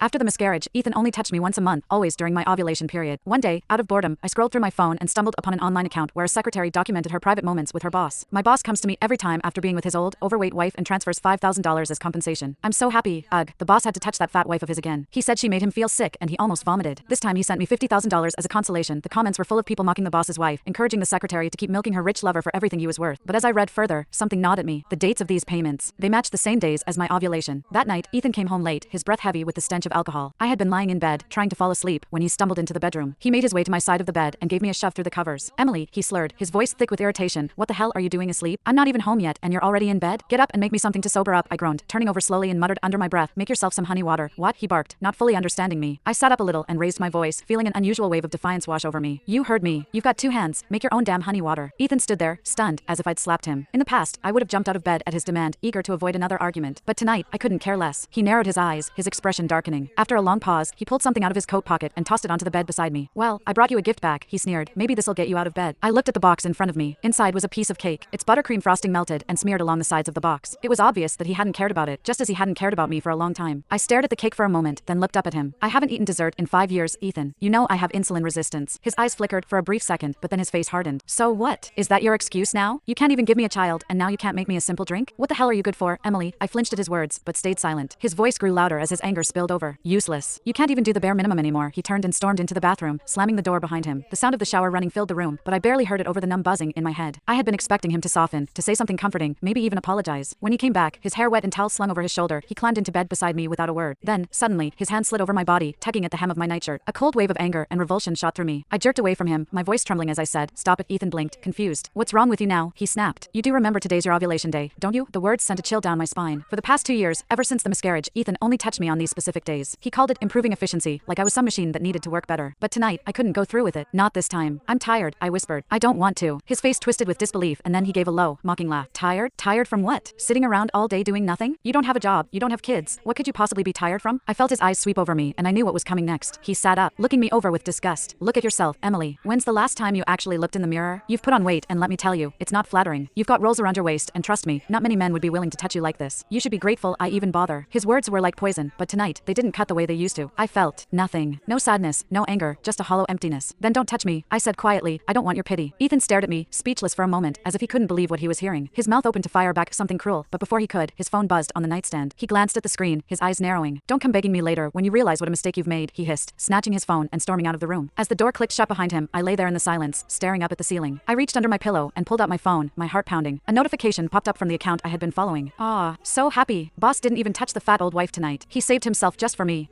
After the miscarriage, Ethan only touched me once a month, always during my ovulation period. One day, out of boredom, I scrolled through my phone and stumbled upon an online account where a secretary documented her private moments with her boss. My boss comes to me every time after being with his old, overweight wife and transfers $5,000 as compensation. I'm so happy. Ugh, the boss had to touch that fat wife of his again. He said she made him feel sick and he almost vomited. This time he sent me $50,000 as a consolation. The comments were full of people mocking the boss's wife, encouraging the secretary to keep milking her rich lover for everything he was worth. But as I read further, something gnawed at me. The dates of these payments. They matched the same days as my ovulation. That night, Ethan came home late, his breath heavy with the stench of alcohol. I had been lying in bed, trying to fall asleep, when he stumbled into the bedroom. He made his way to my side of the bed and gave me a shove through the covers. Emily, he slurred, his voice thick with irritation. What the hell are you doing asleep? I'm not even home yet and you're already in bed? Get up and make me something to sober up, I groaned, turning over slowly and muttered under my breath, make yourself some honey water. What? He barked, not fully understanding me. I sat up a little and raised my voice, feeling an unusual wave of defiance wash over me. You heard me. You've got 2 hands. Make your own damn honey water. Ethan stood there, stunned, as if I'd slapped him. In the past, I would have jumped out of bed at his demand, eager to avoid another argument. But tonight, I couldn't care less. He narrowed his eyes, his expression darkening. After a long pause, he pulled something out of his coat pocket and tossed it onto the bed beside me. Well, I brought you a gift back, he sneered. Maybe this'll get you out of bed. I looked at the box in front of me. Inside was a piece of cake, its buttercream frosting melted and smeared along the sides of the box. It was obvious that he hadn't cared about it, just as he hadn't cared about me for a long time. I stared at the cake for a moment, then looked up at him. I haven't eaten dessert in 5 years, Ethan. You know I have insulin resistance. His eyes flickered for a brief second, but then his face hardened. So what? Is that your excuse now? You can't even give me a child, and now you can't make me a simple drink? What the hell are you good for, Emily? I flinched at his words, but stayed silent. His voice grew louder as his anger spilled over. Useless. You can't even do the bare minimum anymore. He turned and stormed into the bathroom, slamming the door behind him. The sound of the shower running filled the room, but I barely heard it over the numb buzzing in my head. I had been expecting him to soften, to say something comforting, maybe even apologize. When he came back, his hair wet and towel slung over his shoulder, he climbed into bed beside me without a word. Then, suddenly, his hand slid over my body, tugging at the hem of my nightshirt. A cold wave of anger and revulsion shot through me. I jerked away from him, my voice trembling as I said, "Stop it." Ethan blinked, confused. "What's wrong with you now?" he snapped. "You do remember today's your ovulation day, don't you?" The words sent a chill down my spine. For the past 2 years, ever since the miscarriage, Ethan only touched me on these specific days. He called it improving efficiency, like I was some machine that needed to work better. But tonight, I couldn't go through with it. Not this time. "I'm tired," I whispered. "I don't want to." His face twisted with disbelief and then he gave a low, mocking laugh. "Tired? Tired from what? Sitting around all day doing nothing? You don't have a job, you don't have kids. What could you possibly be tired from?" I felt his eyes sweep over me and I knew what was coming next. He sat up, looking me over with disgust. "Look at yourself, Emily. When's the last time you actually looked in the mirror? You've put on weight and let me tell you, it's not flattering. You've got rolls around your waist and trust me, not many men would be willing to touch you like this. You should be grateful I even bother." His words were like poison, but tonight, they didn't cut the way they used to. I felt nothing. No sadness, no anger, just a hollow emptiness. "Then don't touch me," I said quietly. "I don't want your pity." Ethan stared at me, speechless for a moment, as if he couldn't believe what he was hearing. His mouth opened to fire back something cruel, but before he could, his phone buzzed on the nightstand. He glanced at the screen, his eyes narrowing. "Don't come begging me later when you realize what a mistake you've made," he hissed, snatching his phone and storming out of the room. As the door clicked shut behind him, I lay there in the silence, staring up at the ceiling. I reached under my pillow and pulled out my phone, my heart pounding. A notification popped up from the account I had been following. So happy. Boss didn't even touch the fat old wife tonight. He saved himself just for me.